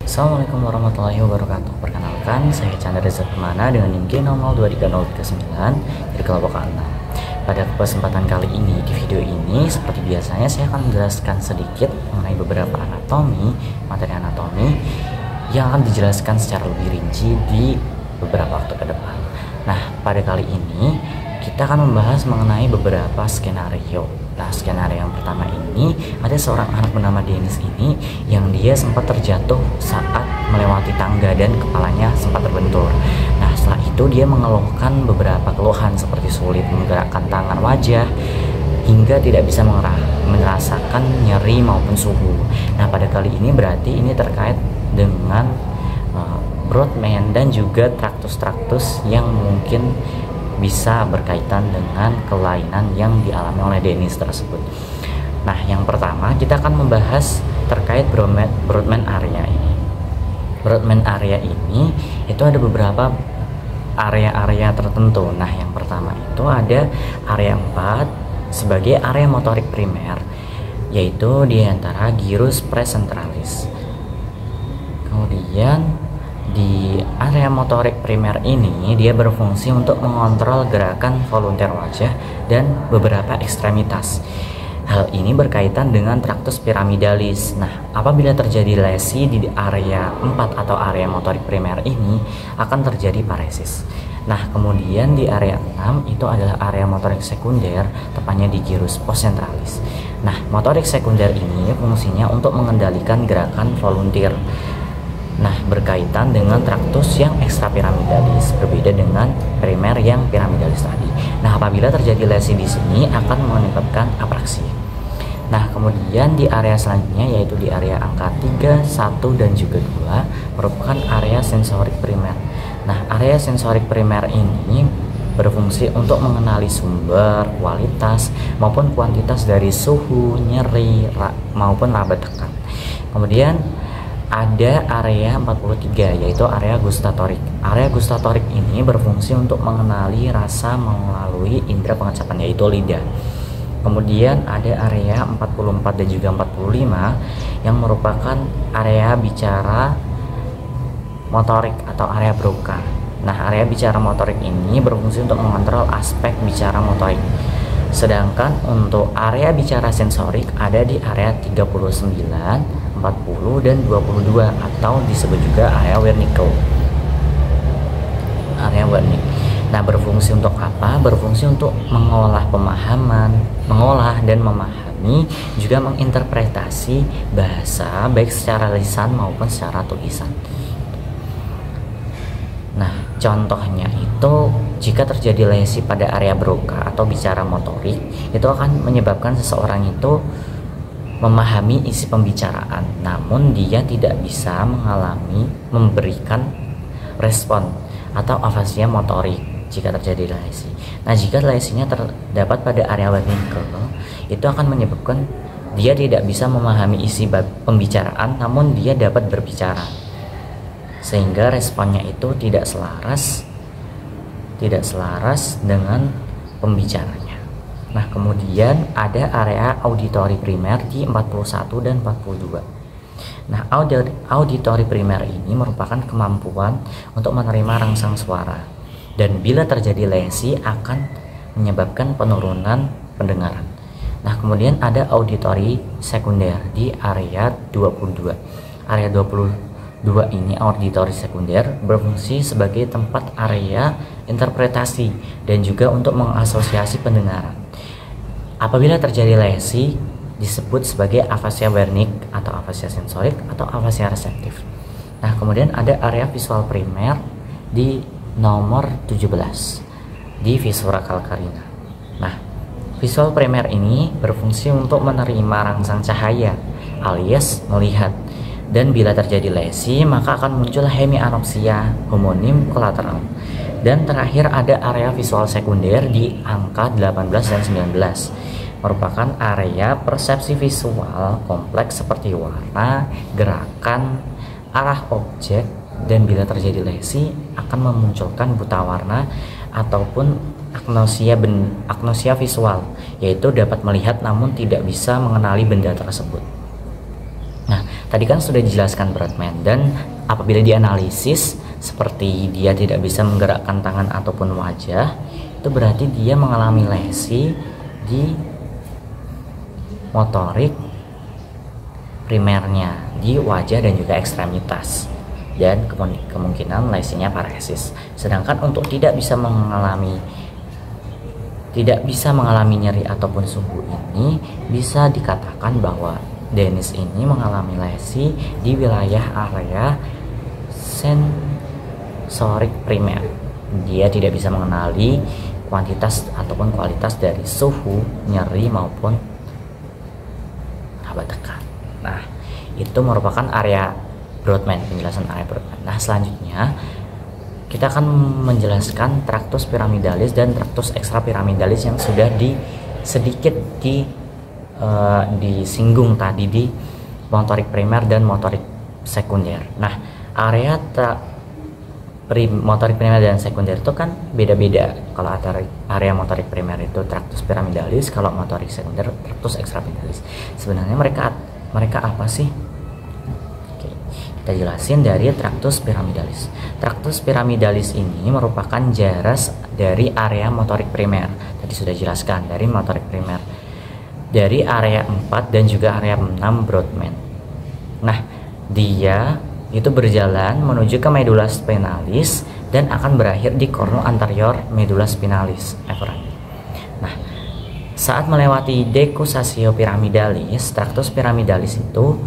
Assalamualaikum warahmatullahi wabarakatuh. Perkenalkan, saya Chandra Reza Permana dengan NIM G0023039 dari kelompok A6. Pada kesempatan kali ini, di video ini, seperti biasanya saya akan menjelaskan sedikit mengenai beberapa materi anatomi yang akan dijelaskan secara lebih rinci di beberapa waktu ke depan. Nah, pada kali ini kita akan membahas mengenai beberapa skenario. Nah, skenario yang pertama ini, ada seorang anak bernama Dennis ini yang dia sempat terjatuh saat melewati tangga dan kepalanya sempat terbentur. Nah, setelah itu dia mengeluhkan beberapa keluhan seperti sulit menggerakkan tangan, wajah, hingga tidak bisa merasakan nyeri maupun suhu. Nah, pada kali ini berarti ini terkait dengan Broadman dan juga traktus-traktus yang mungkin bisa berkaitan dengan kelainan yang dialami oleh Dennis tersebut. Nah, yang pertama kita akan membahas terkait Broadman area ini. Broadman area ini itu ada beberapa area-area tertentu. Nah, yang pertama itu ada area 4 sebagai area motorik primer, yaitu di antara gyrus praecentralis. Kemudian di area motorik primer ini dia berfungsi untuk mengontrol gerakan volunteer wajah dan beberapa ekstremitas. Hal ini berkaitan dengan traktus piramidalis. Nah, apabila terjadi lesi di area 4 atau area motorik primer ini akan terjadi paresis. Nah, kemudian di area 6 itu adalah area motorik sekunder, tepatnya di gyrus postcentralis. Nah, motorik sekunder ini fungsinya untuk mengendalikan gerakan volunteer. Nah, berkaitan dengan traktus yang ekstrapiramidalis, berbeda dengan primer yang piramidalis tadi. Nah, apabila terjadi lesi di sini akan menyebabkan apraksi. Nah, kemudian di area selanjutnya yaitu di area angka 3, 1 dan juga 2 merupakan area sensorik primer. Nah, area sensorik primer ini berfungsi untuk mengenali sumber, kualitas maupun kuantitas dari suhu, nyeri maupun laba tekan. Kemudian ada area 43 yaitu area gustatorik. Area gustatorik ini berfungsi untuk mengenali rasa melalui indera pengecapan yaitu lidah. Kemudian ada area 44 dan juga 45 yang merupakan area bicara motorik atau area Broca. Nah, area bicara motorik ini berfungsi untuk mengontrol aspek bicara motorik. Sedangkan untuk area bicara sensorik ada di area 39, 40 dan 22 atau disebut juga area Wernicke. Area Wernicke. Nah, berfungsi untuk apa? Berfungsi untuk mengolah dan memahami, juga menginterpretasi bahasa baik secara lisan maupun secara tulisan. Nah, contohnya itu jika terjadi lesi pada area Broca atau bicara motorik, itu akan menyebabkan seseorang itu memahami isi pembicaraan, namun dia tidak bisa memberikan respon atau afasia motorik jika terjadi lesi. Nah, jika lesinya terdapat pada area Wernicke, itu akan menyebabkan dia tidak bisa memahami isi pembicaraan, namun dia dapat berbicara, sehingga responnya itu tidak selaras dengan pembicaranya. Nah, kemudian ada area auditori primer di 41 dan 42. Nah, auditori primer ini merupakan kemampuan untuk menerima rangsang suara, dan bila terjadi lesi akan menyebabkan penurunan pendengaran. Nah, kemudian ada auditori sekunder di area 22. Area 22 ini auditori sekunder berfungsi sebagai tempat area interpretasi dan juga untuk mengasosiasi pendengaran. Apabila terjadi lesi disebut sebagai afasia Wernicke atau afasia sensorik atau afasia reseptif. Nah, kemudian ada area visual primer di nomor 17 di visura calcarina. Nah, visual primer ini berfungsi untuk menerima rangsang cahaya alias melihat, dan bila terjadi lesi maka akan muncul hemianopsia homonim kolateral. Dan terakhir ada area visual sekunder di angka 18 dan 19, merupakan area persepsi visual kompleks seperti warna, gerakan, arah objek, dan bila terjadi lesi akan memunculkan buta warna ataupun agnosia visual, yaitu dapat melihat namun tidak bisa mengenali benda tersebut. Nah, Tadi kan sudah dijelaskan Brodmann, dan apabila dianalisis seperti dia tidak bisa menggerakkan tangan ataupun wajah, itu berarti dia mengalami lesi di motorik primernya di wajah dan juga ekstremitas, dan kemungkinan lesinya paresis. Sedangkan untuk tidak bisa mengalami nyeri ataupun sumbu ini, bisa dikatakan bahwa Dennis ini mengalami lesi di wilayah area sensorik primer. Dia tidak bisa mengenali kuantitas ataupun kualitas dari suhu, nyeri maupun raba tekan. Nah, itu merupakan area Brodmann, penjelasan area Brodmann. Nah, selanjutnya kita akan menjelaskan traktus piramidalis dan traktus ekstrapiramidalis yang sudah sedikit disinggung tadi di motorik primer dan motorik sekunder. Nah, area motorik primer dan sekunder itu kan beda-beda. Kalau area motorik primer itu traktus piramidalis, kalau motorik sekunder traktus ekstrapiramidalis. Sebenarnya mereka apa sih? Oke, kita jelasin dari traktus piramidalis. Traktus piramidalis ini merupakan jaras dari area motorik primer. Tadi sudah jelaskan dari motorik primer, dari area 4 dan juga area 6 Brodmann. Nah, dia itu berjalan menuju ke medula spinalis dan akan berakhir di cornu anterior medula spinalis. Nah, saat melewati decussatio piramidalis, traktus piramidalis itu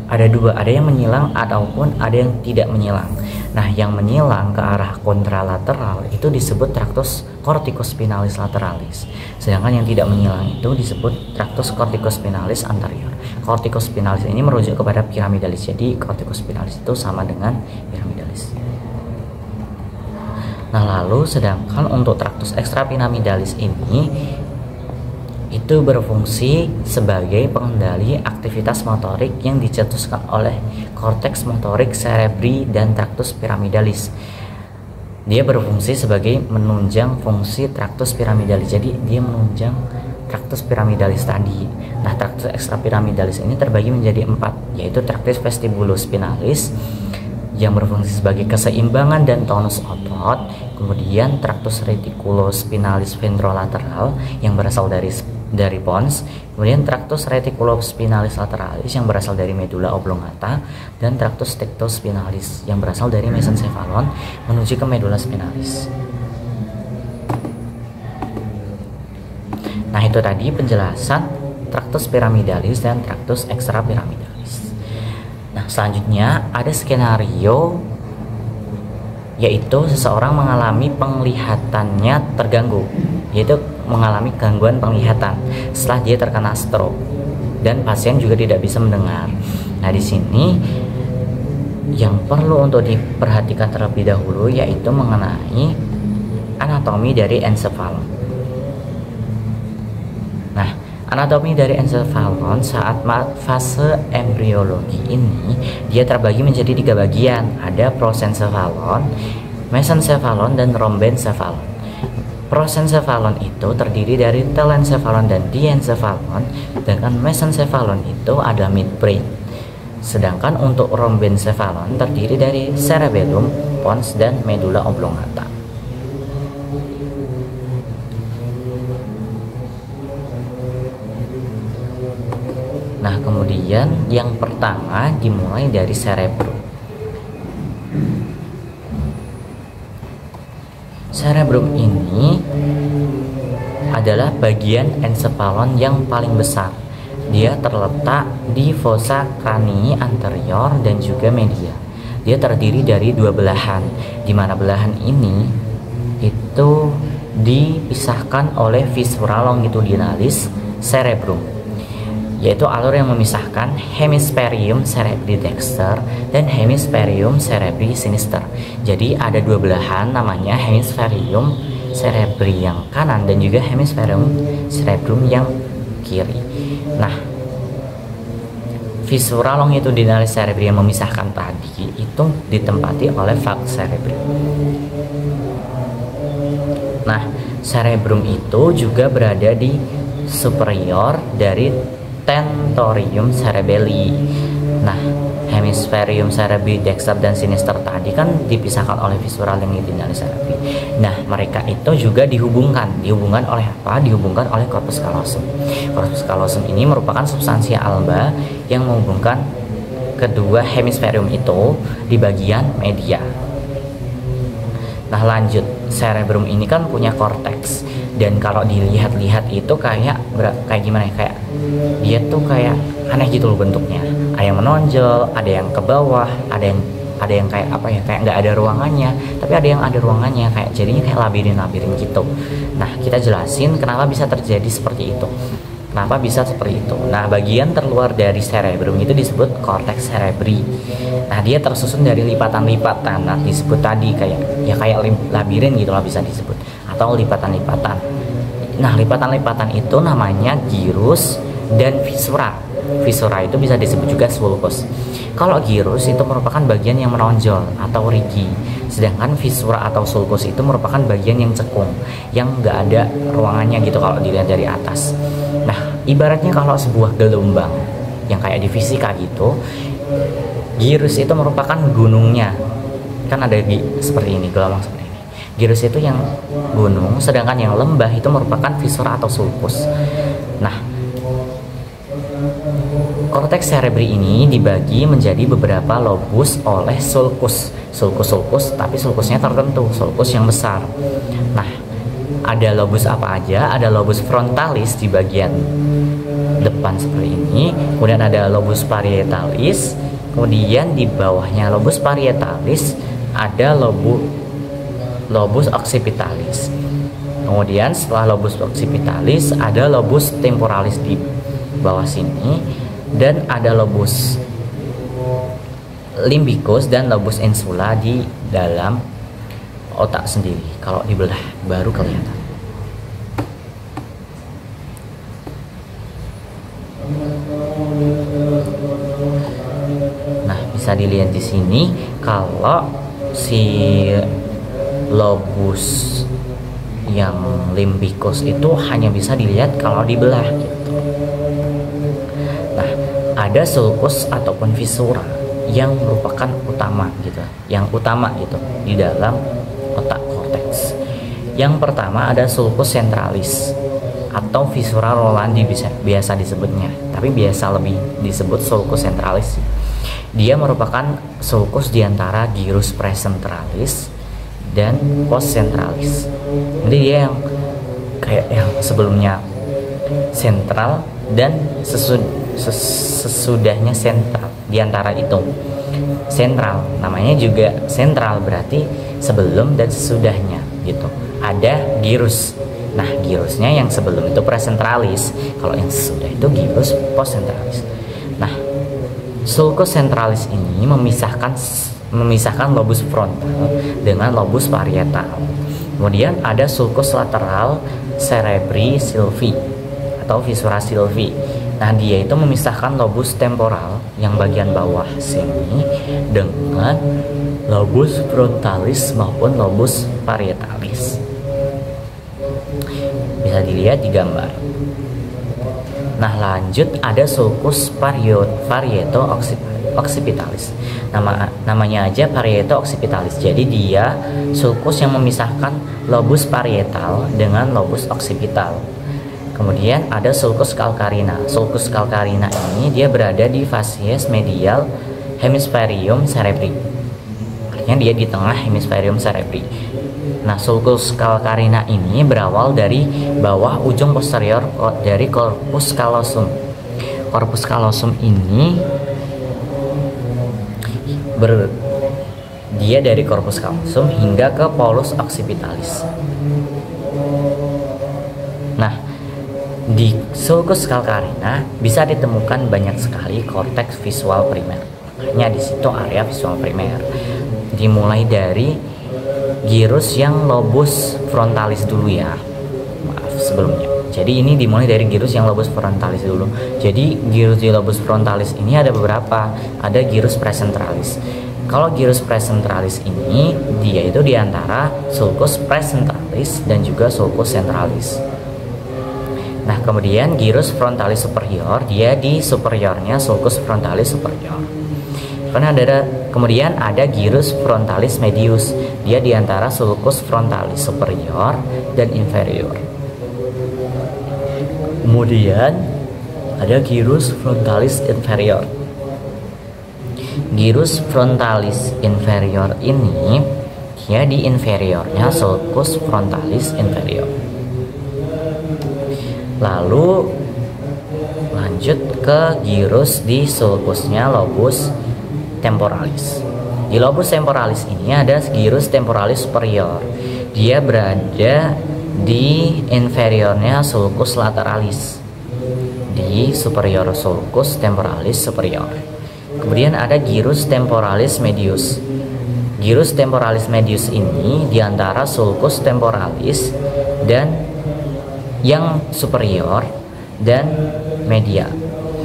ada dua, ada yang menyilang ataupun ada yang tidak menyilang. Nah, yang menyilang ke arah kontralateral itu disebut traktus corticospinalis lateralis. Sedangkan yang tidak menyilang itu disebut traktus corticospinalis anterior. Corticospinalis ini merujuk kepada piramidalis. Jadi corticospinalis itu sama dengan piramidalis. Nah, lalu sedangkan untuk traktus ekstrapiramidalis ini itu berfungsi sebagai pengendali aktivitas motorik yang dicetuskan oleh korteks motorik cerebri dan traktus piramidalis. Dia berfungsi sebagai menunjang fungsi traktus piramidalis. Jadi dia menunjang traktus piramidalis tadi. Nah, traktus ekstrapiramidalis ini terbagi menjadi 4, yaitu traktus vestibulospinalis yang berfungsi sebagai keseimbangan dan tonus otot, kemudian traktus reticulospinalis ventrolateral yang berasal dari pons, kemudian traktus reticulospinalis lateralis yang berasal dari medula oblongata, dan traktus tectospinalis yang berasal dari mesencephalon menuju ke medula spinalis. Nah, itu tadi penjelasan traktus piramidalis dan traktus ekstrapiramidalis. Nah, selanjutnya ada skenario, yaitu seseorang mengalami penglihatannya terganggu, yaitu mengalami gangguan penglihatan setelah dia terkena stroke, dan pasien juga tidak bisa mendengar. Nah, di sini yang perlu untuk diperhatikan terlebih dahulu yaitu mengenai anatomi dari encephalon. Nah, anatomi dari encephalon saat fase embriologi ini dia terbagi menjadi 3 bagian. Ada prosencephalon, mesencephalon, dan rhombencephalon. Prosencephalon itu terdiri dari telencephalon dan diencephalon, sedangkan mesencephalon itu ada midbrain. Sedangkan untuk rhombencephalon terdiri dari cerebellum, pons, dan medula oblongata. Nah, kemudian yang pertama dimulai dari cerebrum. Cerebrum ini adalah bagian encephalon yang paling besar. Dia terletak di fossa cranii anterior dan juga media. Dia terdiri dari 2 belahan, di mana belahan ini itu dipisahkan oleh viscera longitudinalis cerebrum, yaitu alur yang memisahkan hemispherium cerebri dexter dan hemispherium cerebri sinister. Jadi ada 2 belahan, namanya hemispherium cerebri yang kanan dan juga hemispherium cerebrum yang kiri. Nah, viscera longitudinalis cerebri yang memisahkan tadi itu ditempati oleh falx cerebri. Nah, cerebrum itu juga berada di superior dari tentorium cerebelli. Nah, hemisferium cerebri, dexter dan sinister tadi kan dipisahkan oleh visceral longitudinalis cerebri. Nah, mereka itu juga dihubungkan oleh apa? Dihubungkan oleh corpus callosum. Corpus callosum ini merupakan substansia alba yang menghubungkan kedua hemisferium itu di bagian media. Nah, lanjut, cerebrum ini kan punya korteks, dan kalau dilihat-lihat itu kayak gimana ya, kayak dia tuh kayak aneh gitu loh bentuknya. Ada yang menonjol, ada yang ke bawah, ada yang kayak apa ya, kayak nggak ada ruangannya, tapi ada yang ada ruangannya, kayak jadinya kayak labirin gitu. Nah, kita jelasin kenapa bisa terjadi seperti itu. Kenapa bisa seperti itu? Nah, bagian terluar dari cerebrum itu disebut cortex cerebri. Nah, dia tersusun dari lipatan-lipatan. Nah, disebut tadi kayak labirin gitu lah bisa disebut, atau lipatan-lipatan. Nah, lipatan-lipatan itu namanya gyrus dan viscera. Viscera itu bisa disebut juga sulcus. Kalau gyrus itu merupakan bagian yang menonjol atau rigi, sedangkan viscera atau sulcus itu merupakan bagian yang cekung, yang nggak ada ruangannya gitu kalau dilihat dari atas. Nah, ibaratnya kalau sebuah gelombang yang kayak di fisika gitu, gyrus itu merupakan gunungnya. Kan ada seperti ini, gelombang seperti ini. Gyrus itu yang gunung, sedangkan yang lembah itu merupakan viscera atau sulcus. Nah, korteks cerebri ini dibagi menjadi beberapa lobus oleh sulcus, tapi sulcusnya tertentu, sulcus yang besar. Nah, ada lobus apa aja? Ada lobus frontalis di bagian depan seperti ini, kemudian ada lobus parietalis, kemudian di bawahnya lobus parietalis ada lobus occipitalis. Kemudian setelah lobus occipitalis ada lobus temporalis di bawah sini, dan ada lobus limbicus dan lobus insula di dalam otak sendiri. Kalau dibelah baru kelihatan. Nah, bisa dilihat di sini kalau si lobus yang limbicus itu hanya bisa dilihat kalau dibelah gitu. Nah, ada sulcus ataupun viscera yang merupakan utama gitu di dalam otak korteks. Yang pertama ada sulcus centralis atau viscera Rolandi biasa disebutnya, tapi biasa lebih disebut sulcus centralis. Dia merupakan sulcus di antara gyrus precentralis dan postcentralis. Jadi dia yang kayak yang sebelumnya sentral dan sesudahnya sentral, di antara itu sentral, namanya juga sentral, berarti sebelum dan sesudahnya gitu. Ada gyrus. Nah, gyrusnya yang sebelum itu precentralis, kalau yang sesudah itu gyrus postcentralis. Nah, sulcus centralis ini memisahkan lobus frontal dengan lobus parietal. Kemudian ada sulcus lateral cerebri sylvi atau viscera sylvi. Nah, dia itu memisahkan lobus temporal yang bagian bawah sini dengan lobus frontalis maupun lobus parietalis. Bisa dilihat di gambar. Nah, lanjut ada sulcus parieto occipitalis. Namanya aja parieto occipitalis. Jadi dia sulcus yang memisahkan lobus parietal dengan lobus occipital. Kemudian ada sulcus calcarina. Sulcus calcarina ini dia berada di facies medial hemisferium cerebri. Artinya dia di tengah hemisferium cerebri. Nah, sulcus calcarina ini berawal dari bawah ujung posterior dari corpus callosum. Corpus callosum ini dia dari corpus callosum hingga ke polus occipitalis. Nah, di sulcus calcarina bisa ditemukan banyak sekali korteks visual primer. Makanya di situ area visual primer. Dimulai dari gyrus yang lobus frontalis dulu ya. Maaf sebelumnya. Jadi ini dimulai dari gyrus yang lobus frontalis dulu. Jadi gyrus di lobus frontalis ini ada beberapa. Ada gyrus precentralis. Kalau gyrus precentralis ini dia itu diantara sulcus precentralis dan juga sulcus centralis. Nah, kemudian gyrus frontalis superior, dia di superiornya sulcus frontalis superior. Kemudian ada gyrus frontalis medius, dia di antara sulcus frontalis superior dan inferior. Kemudian ada gyrus frontalis inferior. Gyrus frontalis inferior ini dia di inferiornya sulcus frontalis inferior. Lalu lanjut ke gyrus di sulcusnya lobus temporalis. Di lobus temporalis ini ada gyrus temporalis superior. Dia berada di inferiornya sulcus lateralis, di superior sulcus temporalis superior. Kemudian ada gyrus temporalis medius. Gyrus temporalis medius ini di antara sulcus temporalis dan yang superior dan media.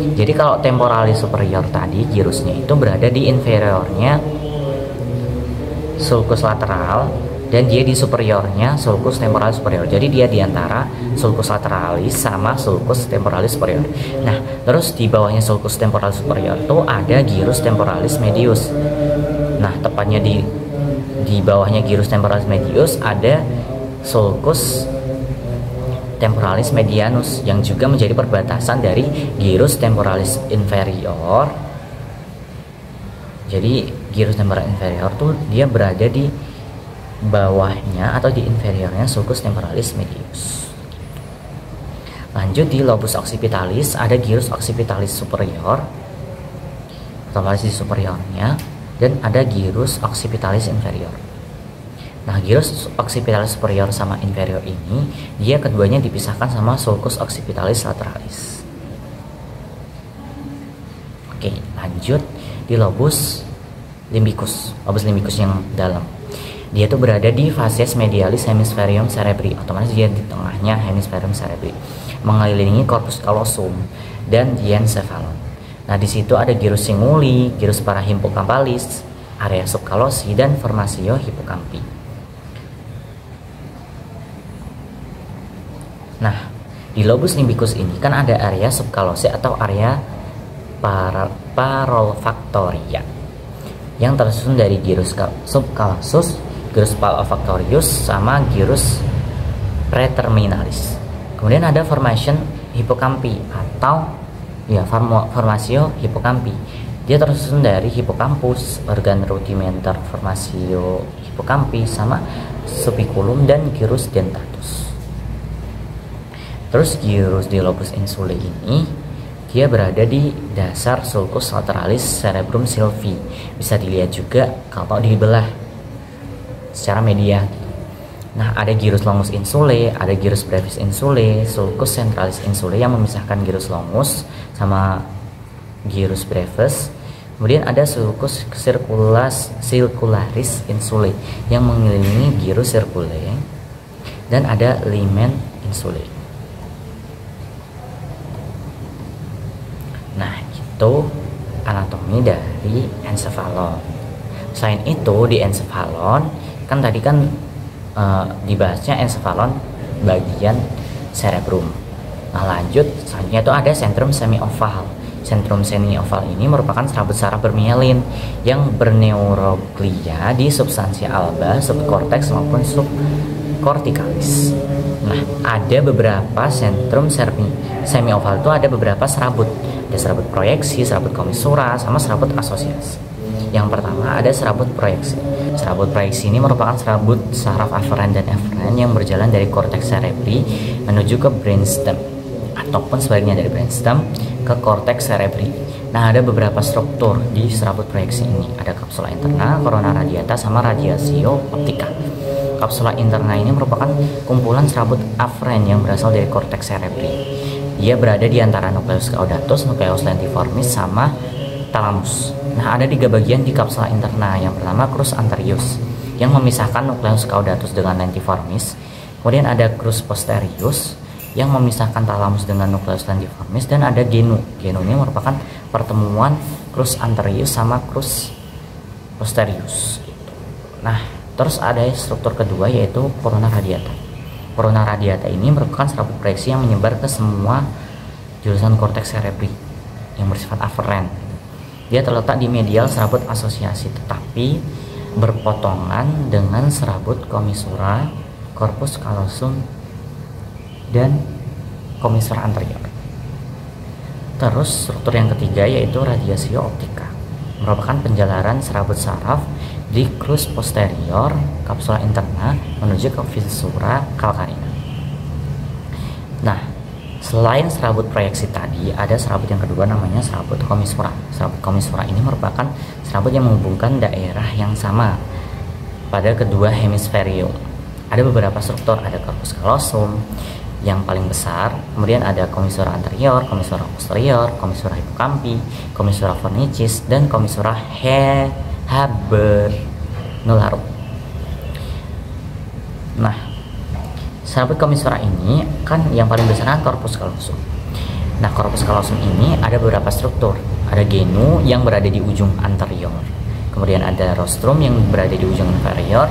Jadi kalau temporalis superior tadi gyrusnya itu berada di inferiornya sulcus lateral dan dia di superiornya sulcus temporalis superior. Jadi dia di antara sulcus lateralis sama sulcus temporalis superior. Nah, terus di bawahnya sulcus temporalis superior itu ada gyrus temporalis medius. Nah, tepatnya di bawahnya gyrus temporalis medius ada sulcus temporalis medianus yang juga menjadi perbatasan dari gyrus temporalis inferior. Jadi gyrus temporalis inferior tuh dia berada di bawahnya atau di inferiornya sulcus temporalis medius. Lanjut di lobus occipitalis ada gyrus occipitalis superior, temporalis di superiornya, dan ada gyrus occipitalis inferior. Nah, gyrus occipitalis superior sama inferior ini dia keduanya dipisahkan sama sulcus occipitalis lateralis. Oke, lanjut di lobus limbicus. Lobus limbicus yang dalam. Dia tuh berada di facies medialis hemispherium cerebri. Otomatis dia di tengahnya hemispherium cerebri, mengelilingi corpus callosum dan diencephalon. Nah, di situ ada gyrus singuli, gyrus parahippocampalis, area subcallosi dan formatio hippocampi. Nah, di lobus limbicus ini kan ada area subcallosi atau area parolfactoria yang tersusun dari gyrus subcallosus, gyrus olfactorius sama gyrus preterminalis. Kemudian ada formation hippocampi atau ya formatio hippocampi. Dia tersusun dari hippocampus, organ rudimenter formatio hippocampi sama subiculum dan gyrus dentatus. Terus gyrus di lobus insulae ini dia berada di dasar sulcus lateralis cerebrum sylvie. Bisa dilihat juga kalau dibelah secara media. Nah, ada gyrus longus insulae, ada gyrus brevis insulae, sulcus centralis insulae yang memisahkan gyrus longus sama gyrus brevis. Kemudian ada sulcus circularis insulae yang mengelilingi gyrus circulae, dan ada limen insulae. Nah, itu anatomi dari encephalon. Selain itu di encephalon kan tadi kan dibahasnya encephalon bagian cerebrum. Nah, lanjut selanjutnya itu ada sentrum semioval. Sentrum semioval ini merupakan serabut saraf bermielin yang berneuroglia di substansia alba, subcortex maupun subcorticalis. Nah, ada beberapa sentrum semioval itu ada beberapa serabut. Ada serabut proyeksi, serabut komisura, sama serabut asosiasi. Yang pertama ada serabut proyeksi. Serabut proyeksi ini merupakan serabut saraf aferen dan eferen yang berjalan dari korteks cerebri menuju ke brainstem ataupun sebaliknya dari brainstem ke korteks cerebri. Nah, ada beberapa struktur di serabut proyeksi ini. Ada kapsula interna, corona radiata, sama radiatio optica. Kapsula interna ini merupakan kumpulan serabut aferen yang berasal dari korteks cerebri. Dia berada di antara nukleus caudatus, nukleus lentiformis, sama thalamus. Nah, ada 3 bagian di kapsula interna. Yang pertama crus anterius yang memisahkan nukleus caudatus dengan lentiformis. Kemudian ada crus posterius yang memisahkan thalamus dengan nukleus lentiformis, dan ada genu. Genu ini merupakan pertemuan crus anterius sama crus posterius. Nah, terus ada struktur kedua yaitu corona radiata. Corona radiata ini merupakan serabut proyeksi yang menyebar ke semua jurusan korteks cerebri yang bersifat aferen. Dia terletak di medial serabut asosiasi, tetapi berpotongan dengan serabut commissura, corpus callosum, dan commissura anterior. Terus struktur yang ketiga yaitu radiatio optica, merupakan penjalaran serabut saraf di crus posterior kapsula interna menuju ke fissura calcarina. Nah, selain serabut proyeksi tadi, ada serabut yang kedua namanya serabut commissura. Serabut commissura ini merupakan serabut yang menghubungkan daerah yang sama pada kedua hemisferium. Ada beberapa struktur, ada corpus callosum yang paling besar, kemudian ada commissura anterior, commissura posterior, commissura hippocampi, commissura fornicis, dan commissura habernularum. Nah, serabut commissura ini kan yang paling besar kan corpus callosum. Nah, corpus callosum ini ada beberapa struktur. Ada genu yang berada di ujung anterior, kemudian ada rostrum yang berada di ujung inferior,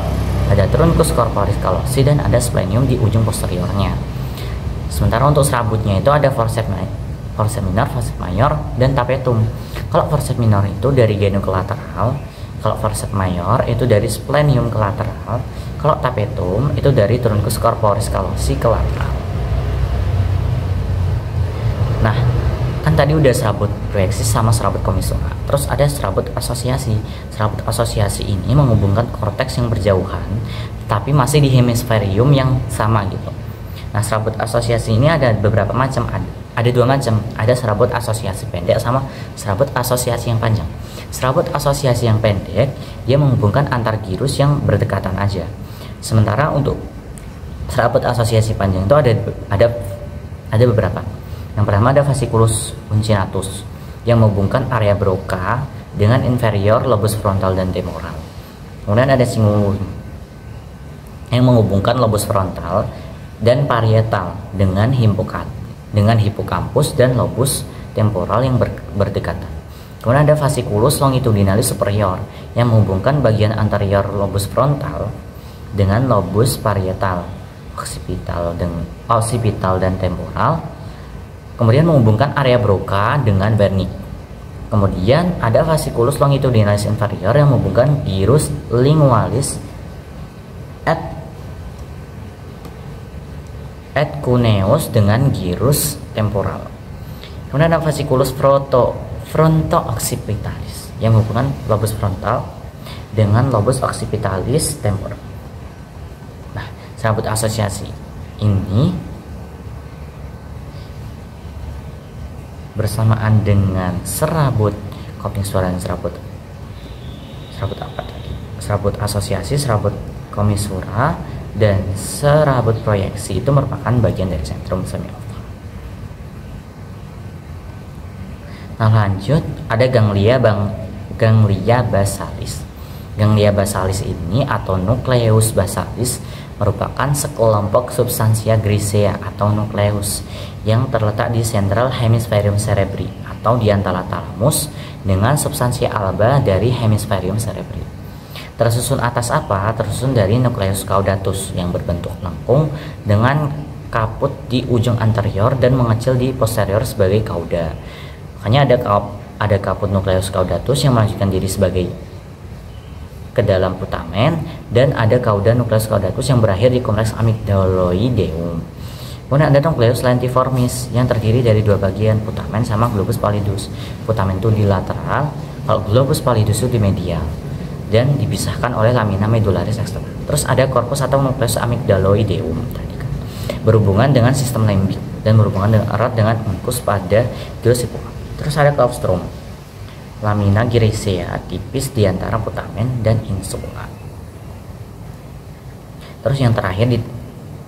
ada truncus corporis callosi, dan ada splenium di ujung posteriornya. Sementara untuk serabutnya itu ada forceps minor, forceps mayor, dan tapetum. Kalau forceps minor itu dari genu ke lateral, kalau forceps mayor itu dari splenium ke lateral, kalau tapetum itu dari truncus corporis callosi ke lateral. Nah, kan tadi udah serabut proyeksi sama serabut commissura. Terus ada serabut asosiasi. Serabut asosiasi ini menghubungkan korteks yang berjauhan, tapi masih di hemisferium yang sama gitu. Nah, serabut asosiasi ini ada beberapa macam. Ada dua macam. Ada serabut asosiasi pendek sama serabut asosiasi yang panjang. Serabut asosiasi yang pendek dia menghubungkan antar gyrus yang berdekatan aja. Sementara untuk serabut asosiasi panjang itu ada beberapa. Yang pertama ada fasciculus uncinatus yang menghubungkan area Broca dengan inferior lobus frontal dan temporal. Kemudian ada cingulum yang menghubungkan lobus frontal dan parietal dengan hippocampus dan lobus temporal yang berdekatan. Kemudian ada fasciculus longitudinalis superior yang menghubungkan bagian anterior lobus frontal dengan lobus parietal, occipital dan temporal. Kemudian menghubungkan area Broca dengan vernix. Kemudian ada fasciculus longitudinalis inferior yang menghubungkan gyrus lingualis et cuneus dengan gyrus temporal. Kemudian ada fasciculus fronto-occipitalis yang menghubungkan lobus frontal dengan lobus occipitalis temporal. Nah, serabut asosiasi ini bersamaan dengan serabut commissura dan serabut apa tadi? Serabut asosiasi, serabut commissura, dan serabut proyeksi itu merupakan bagian dari sentrum semioval. Nah, lanjut ada ganglia basalis. Ganglia basalis ini atau nucleus basalis merupakan sekelompok substansia grisea atau nukleus yang terletak di central hemispherium cerebri atau di antara talamus dengan substansia alba dari hemispherium cerebri. Tersusun atas apa? Tersusun dari nukleus caudatus yang berbentuk lengkung dengan kaput di ujung anterior dan mengecil di posterior sebagai cauda. Makanya ada kaput nukleus caudatus yang melanjutkan diri sebagai ke dalam putamen, dan ada cauda nukleus caudatus yang berakhir di kompleks amygdaloideum. Kemudian ada nukleus lentiformis yang terdiri dari dua bagian, putamen sama globus pallidus. Putamen itu di lateral, kalau globus pallidus itu di medial, dan dipisahkan oleh lamina medullaris eksternal. Terus ada korpus atau nukleus amygdaloideum tadi kan, berhubungan dengan sistem lembik dan berhubungan dengan erat dengan uncus pada gyrus hippocampi. Terus ada claustrum, lamina gyracea tipis di antara putamen dan insula. Terus yang terakhir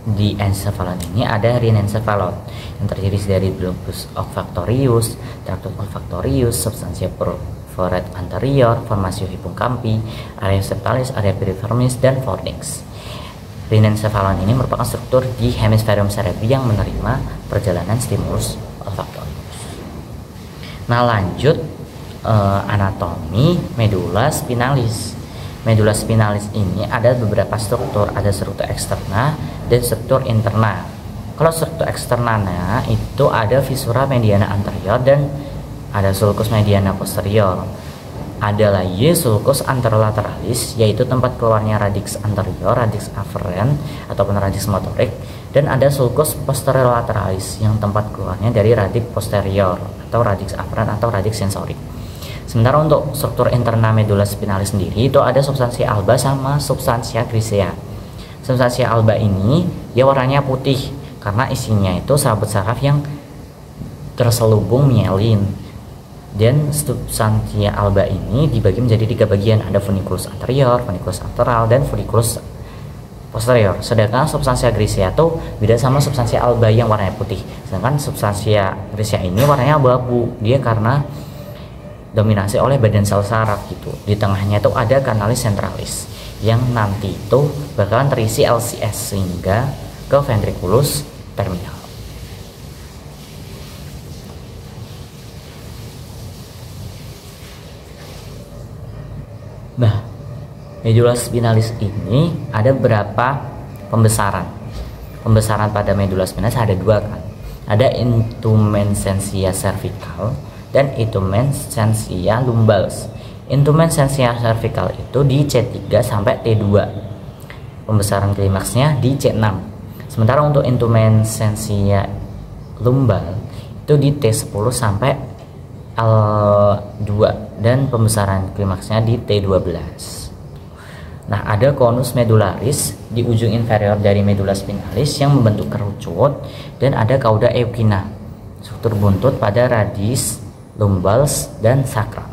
di encephalon ini ada rhinencephalon yang terdiri dari globus olfactorius, tractus olfactorius, substantia foret anterior, formatio hippocampi, area septalis, area piriformis, dan fornix. Rhinencephalon ini merupakan struktur di hemisferium cerebri yang menerima perjalanan stimulus olfaktorius. Nah, lanjut anatomi medula spinalis. medula spinalis ini ada beberapa struktur, ada struktur eksterna dan struktur interna. Kalau struktur eksternanya itu ada visura mediana anterior dan ada sulcus mediana posterior. Ada lagi sulcus anterolateralis, yaitu tempat keluarnya radix anterior, radix afferent ataupun radix motorik, dan ada sulcus posterolateraalis yang tempat keluarnya dari radix posterior atau radix afferent atau radix sensorik. Sementara untuk struktur interna medula spinalis sendiri itu ada substansia alba sama substansia grisea. Substansia alba ini dia warnanya putih karena isinya itu sahabat saraf yang terselubung mielin. Dan substansia alba ini dibagi menjadi 3 bagian, ada funiculus anterior, funiculus lateral, dan funiculus posterior. Sedangkan substansia grisea itu beda sama substansia alba yang warnanya putih. Sedangkan substansia grisea ini warnanya abu-abu, dia karena dominasi oleh badan sel saraf gitu. Di tengahnya itu ada kanalis centralis yang nanti itu bakalan terisi LCS sehingga ke ventriculus terminal. Nah, medula spinalis ini ada berapa pembesaran? Pembesaran pada medula spinalis ada 2 kan. Ada intumescentia cervical dan intumescentia lumbals. Intumescentia cervical itu di C3 sampai T2. Pembesaran klimaksnya di C6. Sementara untuk intumescentia lumbal itu di T10 sampai L2 dan pembesaran klimaksnya di T12. Nah, ada konus medularis di ujung inferior dari medula spinalis yang membentuk kerucut, dan ada cauda eukina, struktur buntut pada radis, lumbals, dan sakral.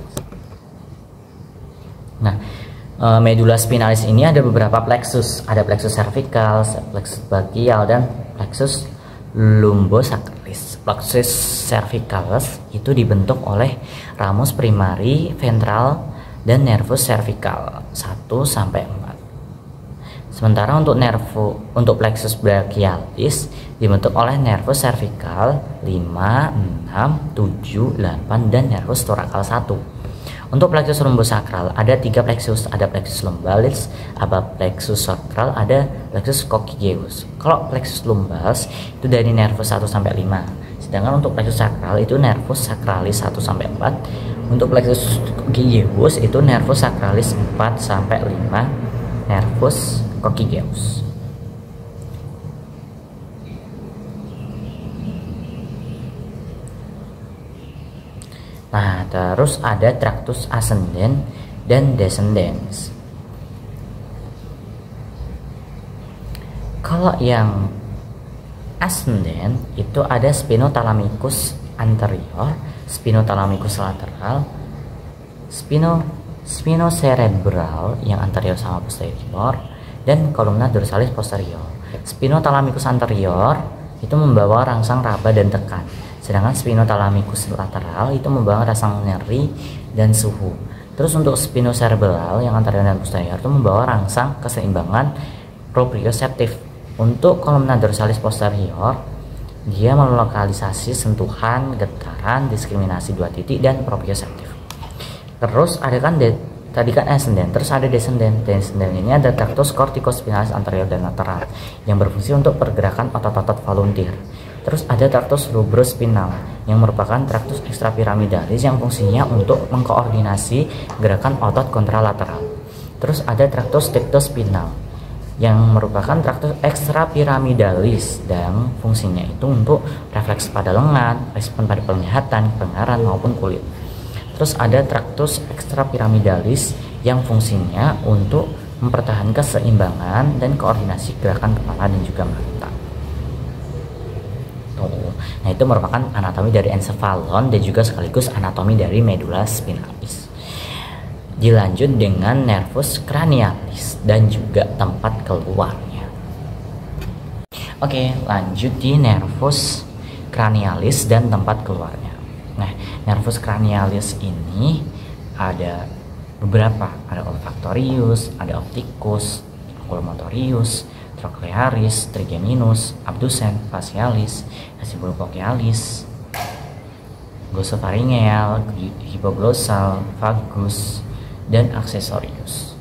Nah, medula spinalis ini ada beberapa plexus, ada plexus cervical, plexus brachial, dan plexus lumbosacralis. Plexus cervicalis itu dibentuk oleh ramus primari ventral dan nervus cervical 1 sampai 4. Sementara untuk plexus brachialis dibentuk oleh nervus cervical 5, 6, 7, 8 dan nervus thoracal 1. Untuk plexus lumbosakral ada 3 plexus, ada plexus lumbalis, ada plexus sacral, ada plexus coccygeus. Kalau plexus lumbals itu dari nervus 1 sampai 5. Sedangkan untuk plexus sacral itu nervus sacralis 1 sampai 4. Untuk plexus coccygeus itu nervus sacralis 4 sampai 5, nervus coccygeus. Nah, terus ada tractus ascendens dan descendens. Kalau yang ascendens itu ada spinothalamicus anterior, spinothalamicus lateral, spinocerebral yang anterior sama posterior, dan columna dorsalis posterior. Spinothalamicus anterior itu membawa rangsang raba dan tekan. Sedangkan spinothalamicus lateral itu membawa rangsang nyeri dan suhu. Terus untuk spinocerebral yang anterior dan posterior itu membawa rangsang keseimbangan proprioseptif. Untuk kolumna dorsalis posterior dia melokalisasi sentuhan, getaran, diskriminasi 2 titik dan proprioseptif. Terus ada kan tadi kan ascendens, terus ada descendens. Descendens ini ada tractus corticospinalis anterior dan lateral yang berfungsi untuk pergerakan otot-otot volunteer. Terus ada tractus rubrospinal yang merupakan tractus ekstrapiramidalis yang fungsinya untuk mengkoordinasi gerakan otot kontralateral. Terus ada tractus tectospinal yang merupakan tractus ekstrapiramidalis dan fungsinya itu untuk refleks pada lengan, respon pada penglihatan, pendengaran maupun kulit. Terus ada tractus ekstrapiramidalis yang fungsinya untuk mempertahankan keseimbangan dan koordinasi gerakan kepala dan juga mata. Nah, itu merupakan anatomi dari encephalon dan juga sekaligus anatomi dari medula spinalis. Dilanjut dengan nervus cranialis dan juga tempat keluarnya. Oke, lanjut di nervus cranialis dan tempat keluarnya. Nah, nervus cranialis ini ada beberapa, ada olfactorius, ada opticus, oculomotorius, trochlearis, trigeminus, abducens, facialis, vestibulocochlearis, glossopharyngeal, hypoglossal, vagus, dan aksesorius.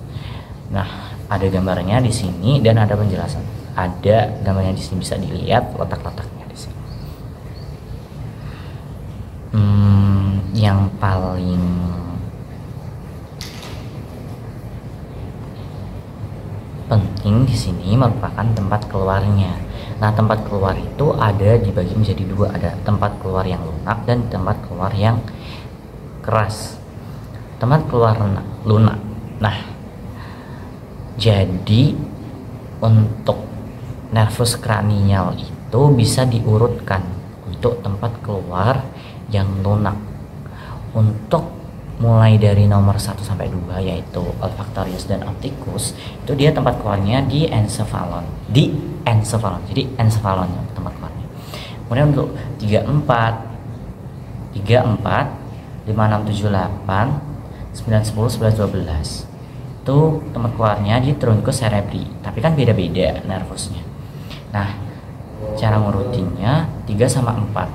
Nah, ada gambarnya di sini dan ada penjelasan. Ada gambarnya di sini, bisa dilihat letak-letaknya di sini. Yang paling penting di sini merupakan tempat keluarnya. Nah, tempat keluar itu ada dibagi menjadi dua, ada tempat keluar yang lunak dan tempat keluar yang keras. Tempat keluar lunak. Nah, jadi untuk nervus cranial itu bisa diurutkan untuk tempat keluar yang lunak. Untuk mulai dari nomor 1 sampai 2 yaitu olfactorius dan opticus, itu dia tempat keluarnya di encephalon. Jadi encephalon tempat keluarnya. Kemudian untuk 34, 5, 6, 7, 8, 9, 10, 11, 12 itu tempat keluarnya di truncus cerebri, tapi kan beda-beda nervusnya. Nah, cara ngurutinnya 3 sama 4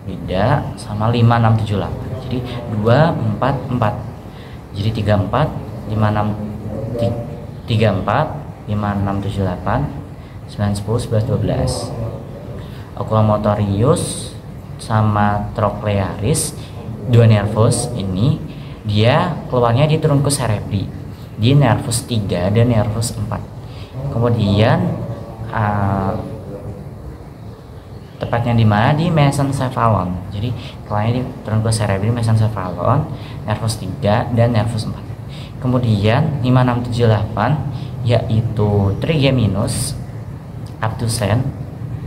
beda, sama 5, 6, 7, 8. Jadi 2, 4, 4. Jadi 3, 4, 5, 6, 3, 4, 5, 6, 7, 8, 9, 10, 11, 12. Oculomotorius sama trochlearis, dua nervus ini dia keluarnya di truncus cerebri, di nervus 3 dan nervus 4. Kemudian tepatnya di mana? Di mesencephalon. Jadi keluarnya di truncus cerebri, mesencephalon, nervus 3 dan nervus 4. Kemudian 5, 6, 7, 8 yaitu trigeminus, abducens,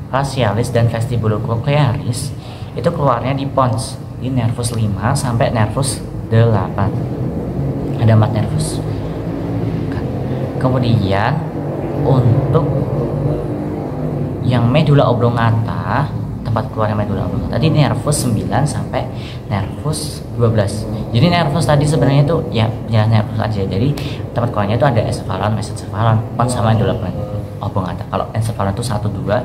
facialis dan vestibulocochlearis itu keluarnya di pons, di nervus 5 sampai nervus 8. Ada 4 nervus. Kemudian untuk yang medula oblongata, tempat keluarnya medula oblongata tadi nervus 9 sampai nervus 12. Jadi nervus tadi sebenarnya itu ya nervus aja. Jadi tempat keluarnya itu ada encephalon, mesencephalon, pons sama medula oblongata. Kalau encephalon itu 1, 2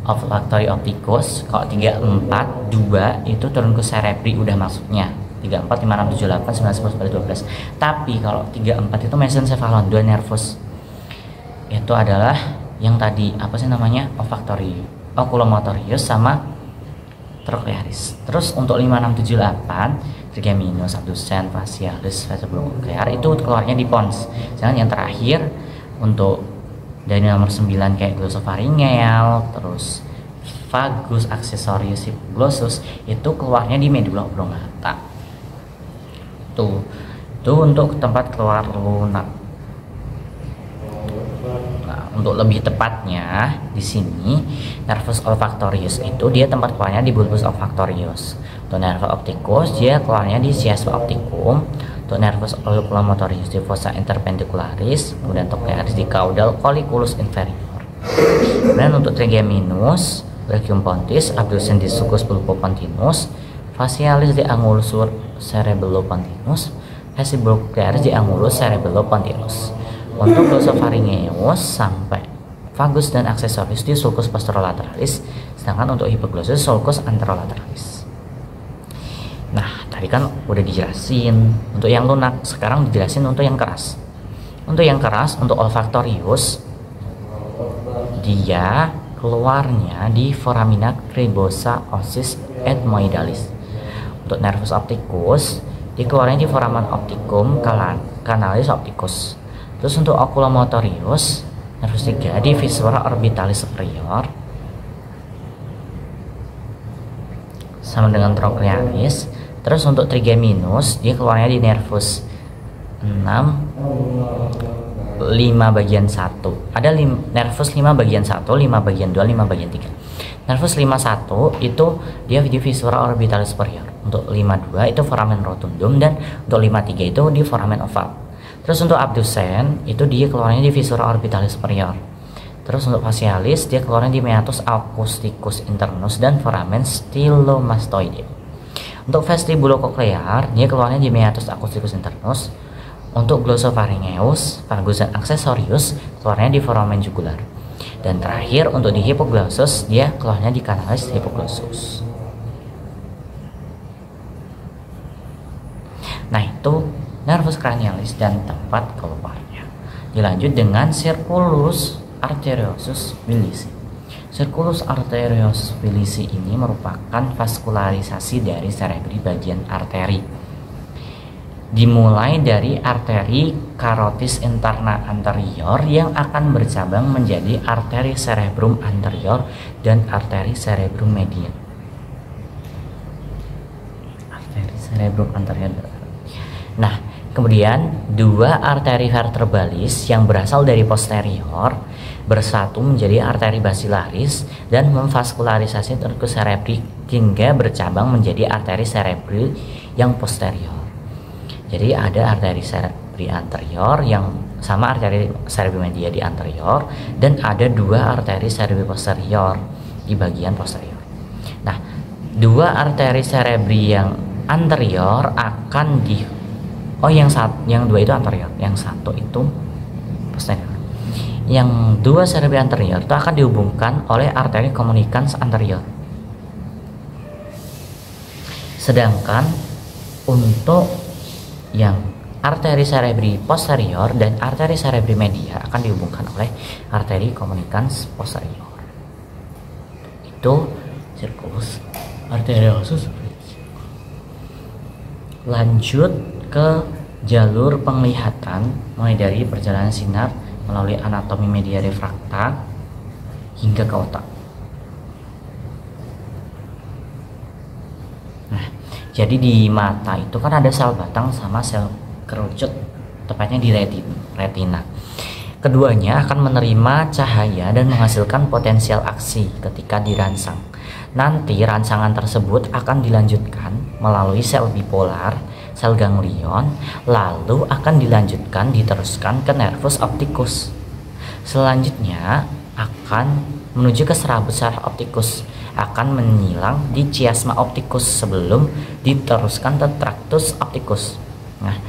olfactory opticus. Kalau 3, 4, 2 itu truncus cerebri udah masuknya. 3, 4, 5, 6, 7, 8, 9, 10, 11, 12. Tapi kalau 3, 4 itu mesencephalon, 2 nervus. Itu adalah yang tadi apa sih namanya? Olfactory, oculomotorius sama trochlearis. Terus untuk 5, 6, 7, 8 trigeminus, abducens, facialis, vestibulocochlear itu keluarnya di pons. Jangan yang terakhir untuk dari nomor 9 kayak glossopharyngeal, terus vagus, accessorius, hypoglossus itu keluarnya di medula oblongata. Tuh untuk tempat keluar lunak. Nah, untuk lebih tepatnya di sini nervus olfactorius itu dia tempat keluarnya di bulbus olfactorius. Untuk nervus opticus dia keluarnya di chiasma opticum. Untuk nervus oculomotorius di fossa interpendicularis, kemudian trochlearis di caudal colliculus inferior. Kemudian untuk trigeminus, brachium pontis, abducens di sulcus pulpopontinus, facialis di angulus cerebellopontinus, vestibulocochlearis di angulus cerebellopontinus. Untuk glossopharyngeus sampai vagus dan accessorius di sulcus posterolaterales, sedangkan untuk hypoglossus sulcus anterolaterales. Nah, tadi kan udah dijelasin untuk yang lunak, sekarang dijelasin untuk yang keras. Untuk yang keras, untuk olfactorius, dia keluarnya di foramina cribosa ossis ethmoidalis. Untuk nervus opticus, dia keluarnya di foramen opticum canalis opticus. Terus untuk oculomotorius, nervus 3 di viscera orbitalis superior, sama dengan trochlearis. Terus untuk trigeminus dia keluarnya di nervus 6, 5 bagian 1. Ada nervus 5 bagian 1, 5 bagian 2, 5 bagian 3. Nervus 51 itu dia di viscera orbitalis superior. Untuk 52 itu foramen rotundum, dan untuk 53 itu di foramen oval. Terus untuk abducens itu dia keluarnya di viscera orbitalis superior. Terus untuk facialis dia keluarnya di meatus acousticus internus dan foramen stylomastoide. Untuk vestibulocochlear dia keluarnya di meatus acousticus internus. Untuk glossopharyngeus, vagus dan accessorius keluarnya di foramen jugular. Dan terakhir untuk di hypoglossus dia keluarnya di canalis hypoglossus. Nah, itu nervus cranialis dan tempat keluarnya. Dilanjut dengan circulus arteriosus bilisi. Circulus arteriosus bilisi ini merupakan vaskularisasi dari cerebri bagian arteri. Dimulai dari arteri carotis interna anterior yang akan bercabang menjadi arteri cerebrum anterior dan arteri cerebrum medial. Arteri cerebrum anterior. Nah, kemudian dua arteri vertebralis yang berasal dari posterior bersatu menjadi arteri basilaris dan memvaskularisasi truncus cerebri hingga bercabang menjadi arteri cerebri yang posterior. Jadi ada arteri cerebri anterior yang sama arteri cerebri media di anterior, dan ada dua arteri cerebri posterior di bagian posterior. Nah, dua arteri cerebri yang anterior akan yang dua itu anterior, yang satu itu posterior. Yang dua cerebri anterior itu akan dihubungkan oleh arteri communicans anterior. Sedangkan untuk yang arteri cerebri posterior dan arteri cerebri media akan dihubungkan oleh arteri communicans posterior. Itu circulus arteriosus. Lanjut ke jalur penglihatan, mulai dari perjalanan sinar melalui anatomi media refrakta hingga ke otak. Nah, jadi di mata itu kan ada sel batang sama sel kerucut, tepatnya di retina. Keduanya akan menerima cahaya dan menghasilkan potensial aksi ketika dirangsang. Nanti rangsangan tersebut akan dilanjutkan melalui sel bipolar, sel ganglion, lalu akan diteruskan ke nervus opticus. Selanjutnya akan menuju ke serabut saraf opticus, akan menyilang di chiasma opticus sebelum diteruskan ke tractus opticus. Nah,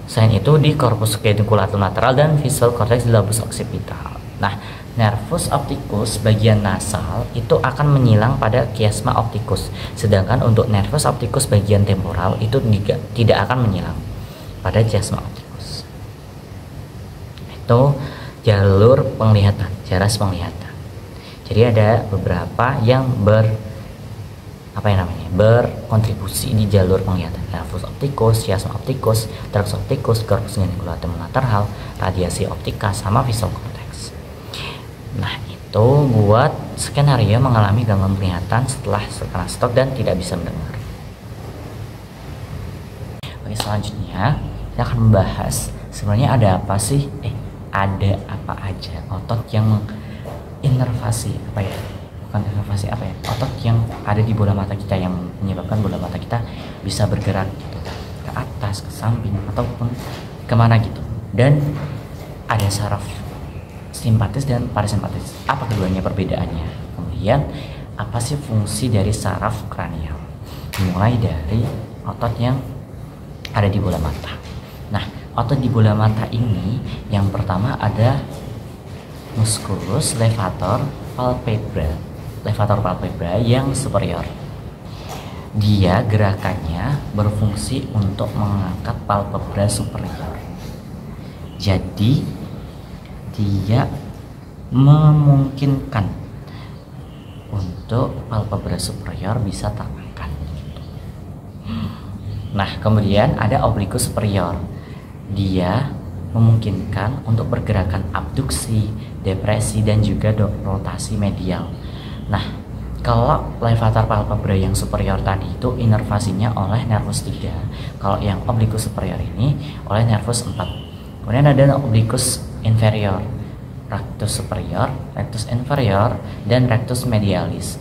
selain itu di corpus pediculatum lateral dan visual cortex di lobus occipital. Nah, nervus opticus bagian nasal itu akan menyilang pada chiasma opticus, sedangkan untuk nervus opticus bagian temporal itu tidak akan menyilang pada chiasma opticus. Itu jalur penglihatan, jaras penglihatan. Jadi ada beberapa yang berkontribusi di jalur penglihatan: nervus opticus, chiasma opticus, tractus opticus, corpus pediculatum lateral, radiasi optika, sama visual cortex. Nah, itu buat skenario mengalami gangguan penglihatan setelah stroke dan tidak bisa mendengar. Oke, selanjutnya kita akan membahas sebenarnya ada apa sih? Ada apa aja otot yang inervasi otot yang ada di bola mata kita yang menyebabkan bola mata kita bisa bergerak gitu, ke atas, ke samping, ataupun kemana gitu. Dan ada saraf simpatis dan parasimpatis. Apa keduanya perbedaannya? Kemudian apa sih fungsi dari saraf kranial? Mulai dari otot yang ada di bola mata. Nah, otot di bola mata ini yang pertama ada musculus levator palpebra yang superior. Dia gerakannya berfungsi untuk mengangkat palpebra superior. Jadi dia memungkinkan untuk palpebra superior bisa terangkat. Nah, kemudian ada obliquus superior. Dia memungkinkan untuk pergerakan abduksi, depresi, dan juga rotasi medial. Nah, kalau levator palpebra yang superior tadi itu inervasinya oleh nervus 3. Kalau yang obliquus superior ini oleh nervus 4. Kemudian ada obliquus inferior, rectus superior, rectus inferior, dan rectus medialis.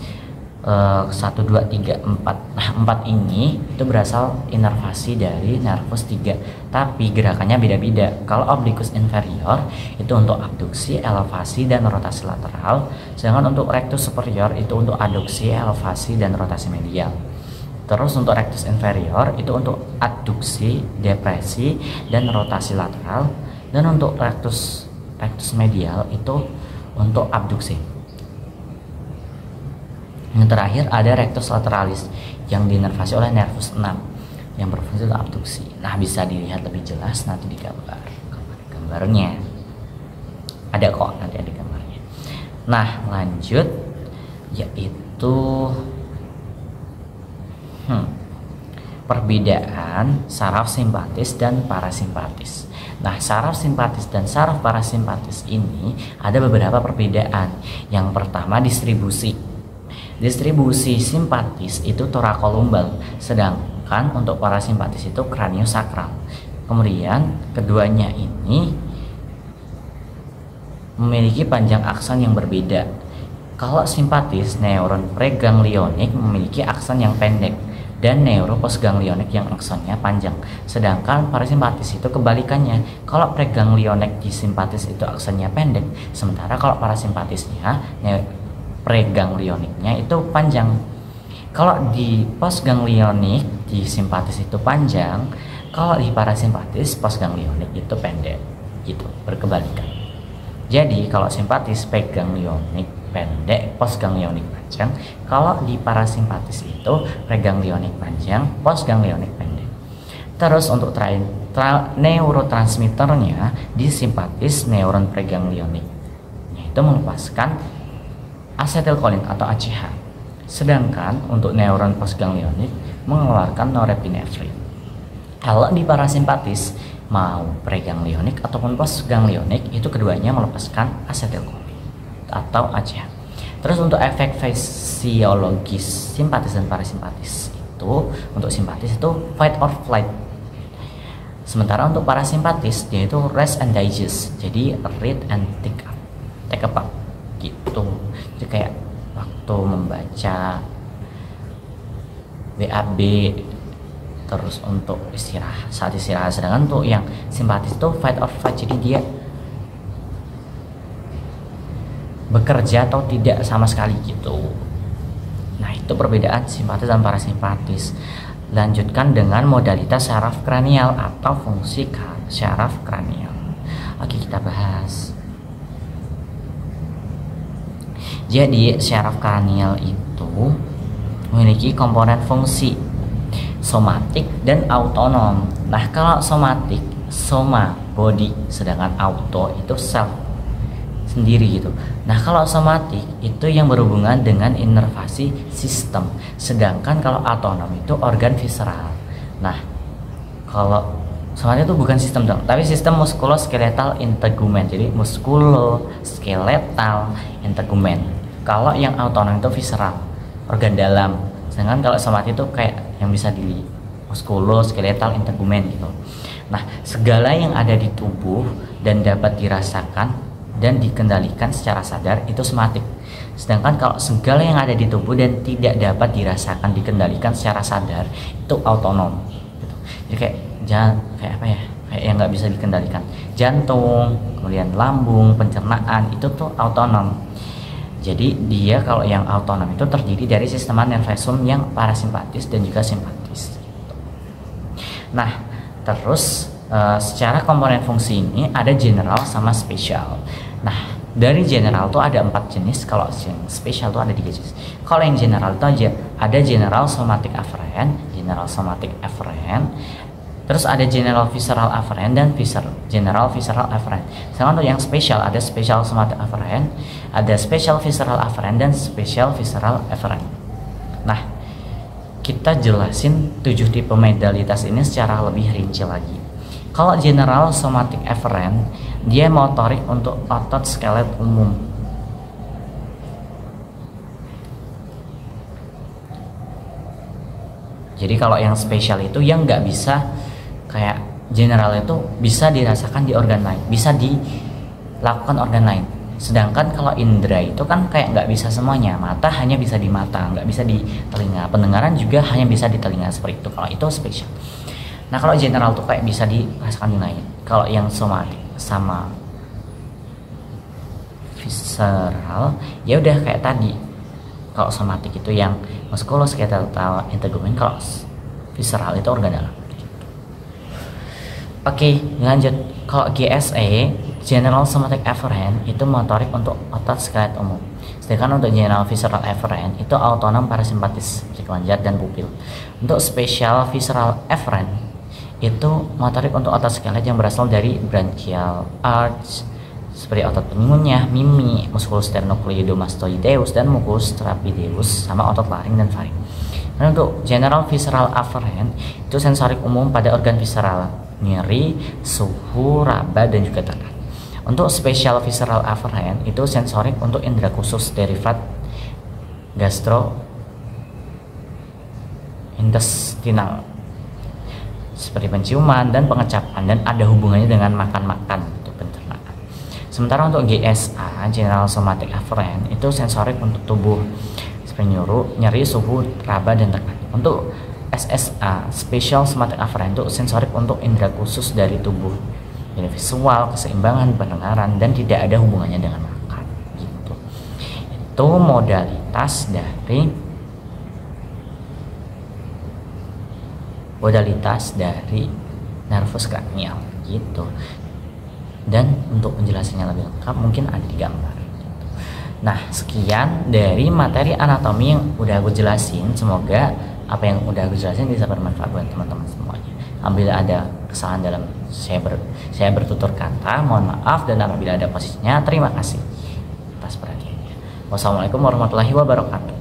1, 2, 3, 4. Nah, 4 ini itu berasal inervasi dari nervus 3, tapi gerakannya beda-beda. Kalau obliquus inferior itu untuk abduksi, elevasi, dan rotasi lateral, sedangkan untuk rectus superior itu untuk adduksi, elevasi, dan rotasi medial. Terus untuk rectus inferior itu untuk adduksi, depresi, dan rotasi lateral, dan untuk rectus medial itu untuk abduksi. Yang terakhir ada rectus lateralis yang diinervasi oleh nervus 6 yang berfungsi untuk abduksi. Nah, bisa dilihat lebih jelas nanti di gambar gambarnya. Ada kok, nanti ada gambarnya. Nah, lanjut yaitu perbedaan saraf simpatis dan parasimpatis. Nah, saraf simpatis dan saraf parasimpatis ini ada beberapa perbedaan. Yang pertama, distribusi. Distribusi simpatis itu torakolumbal, sedangkan untuk parasimpatis itu kraniosakral. Kemudian keduanya ini memiliki panjang akson yang berbeda. Kalau simpatis, neuron preganglionik memiliki akson yang pendek dan neuropostganglionik yang aksonnya panjang. Sedangkan parasimpatis itu kebalikannya. Kalau preganglionik di simpatis itu aksonnya pendek, sementara kalau parasimpatisnya preganglioniknya itu panjang. Kalau di postganglionik di simpatis itu panjang, kalau di parasimpatis postganglionik itu pendek. Gitu, berkebalikan. Jadi kalau simpatis preganglionik pendek, postganglionik panjang. Kalau di parasimpatis itu preganglionik panjang, postganglionik pendek. Terus untuk neurotransmitternya di simpatis neuron preganglionik itu melepaskan asetilkolin atau ACH. Sedangkan untuk neuron postganglionik mengeluarkan norepinefrin. Kalau di parasimpatis mau preganglionik ataupun postganglionik itu keduanya melepaskan asetilkolin atau ACH. Terus untuk efek fisiologis simpatis dan parasimpatis itu, untuk simpatis itu fight or flight. Sementara untuk parasimpatis dia itu rest and digest. Jadi read and take up gitu. Jadi kayak waktu membaca BAB, terus untuk istirahat, saat istirahat. Sedangkan untuk yang simpatis itu fight or flight, jadi dia bekerja atau tidak sama sekali gitu. Nah, itu perbedaan simpatis dan parasimpatis. Lanjutkan dengan modalitas saraf kranial atau fungsi saraf kranial. Oke, kita bahas. Jadi saraf kranial itu memiliki komponen fungsi somatik dan autonom. Nah, kalau somatik, soma body, sedangkan auto itu self, sendiri gitu. Nah, kalau somatik itu yang berhubungan dengan inervasi sistem, sedangkan kalau autonom itu organ visceral. Nah, kalau somatik itu bukan sistem dong, tapi sistem muskuloskeletal integumen. Jadi muskuloskeletal integumen. Kalau yang autonom itu visceral, organ dalam. Sedangkan kalau somatik itu kayak yang bisa di muskuloskeletal integumen gitu. Nah, segala yang ada di tubuh dan dapat dirasakan dan dikendalikan secara sadar itu somatik. Sedangkan kalau segala yang ada di tubuh dan tidak dapat dirasakan, dikendalikan secara sadar itu autonom gitu. Jadi kayak apa ya, kayak yang nggak bisa dikendalikan, jantung, kemudian lambung, pencernaan, itu tuh autonom. Jadi dia kalau yang autonom itu terdiri dari sistem nervusum yang parasimpatis dan juga simpatis gitu. Nah, terus secara komponen fungsi ini ada general sama spesial. Nah, dari general tuh ada 4 jenis, kalau yang spesial tuh ada 3 jenis. Kalau yang general itu aja ada general somatic afferent, general somatic afferent, terus ada general visceral afferent dan general visceral afferent. Sedangkan untuk yang spesial ada special somatic afferent, ada special visceral afferent dan special visceral afferent. Nah, kita jelasin 7 tipe modalitas ini secara lebih rinci lagi. Kalau general somatic afferent, dia motorik untuk otot skelet umum. Jadi kalau yang spesial itu yang nggak bisa kayak general itu bisa dirasakan di organ lain, bisa dilakukan organ lain. Sedangkan kalau indera itu kan kayak nggak bisa semuanya. Mata hanya bisa di mata, nggak bisa di telinga. Pendengaran juga hanya bisa di telinga, seperti itu. Kalau itu spesial. Nah, kalau general tuh kayak bisa dirasakan di lain. Kalau yang somatik sama visceral ya udah kayak tadi. Kalau somatik itu yang muskuloskeletal integumen, kalau visceral itu organ dalam. Oke, lanjut. Kalau GSA, general somatic afferent, itu motorik untuk otot skelet umum. Sedangkan untuk general visceral afferent itu autonom parasimpatis, kelenjar dan pupil. Untuk special visceral afferent itu motorik untuk otot skelet yang berasal dari branchial arch seperti otot penyungunya, mimi, musculus sternocleidomastoideus dan musculus trapezius, sama otot laring dan faring. Dan untuk general visceral afferent itu sensorik umum pada organ visceral, nyeri, suhu, raba dan juga tekan. Untuk special visceral afferent itu sensorik untuk indera khusus derivat gastrointestinal seperti penciuman dan pengecapan, dan ada hubungannya dengan makan-makan untuk pencernaan. Sementara untuk GSA general somatic afferent itu sensorik untuk tubuh seperti nyeri, suhu, raba dan tekan. Untuk SSA special somatic afferent itu sensorik untuk indera khusus dari tubuh, jadi visual, keseimbangan, pendengaran, dan tidak ada hubungannya dengan makan gitu. Itu modalitas dari nervus cranial gitu. Dan untuk penjelasannya lebih lengkap mungkin ada di gambar gitu. Nah, sekian dari materi anatomi yang udah aku jelasin. Semoga apa yang udah aku jelasin bisa bermanfaat buat teman-teman semuanya. Apabila ada kesalahan dalam saya bertutur kata, mohon maaf, dan apabila ada posisinya, terima kasih atas perhatiannya. Wassalamualaikum warahmatullahi wabarakatuh.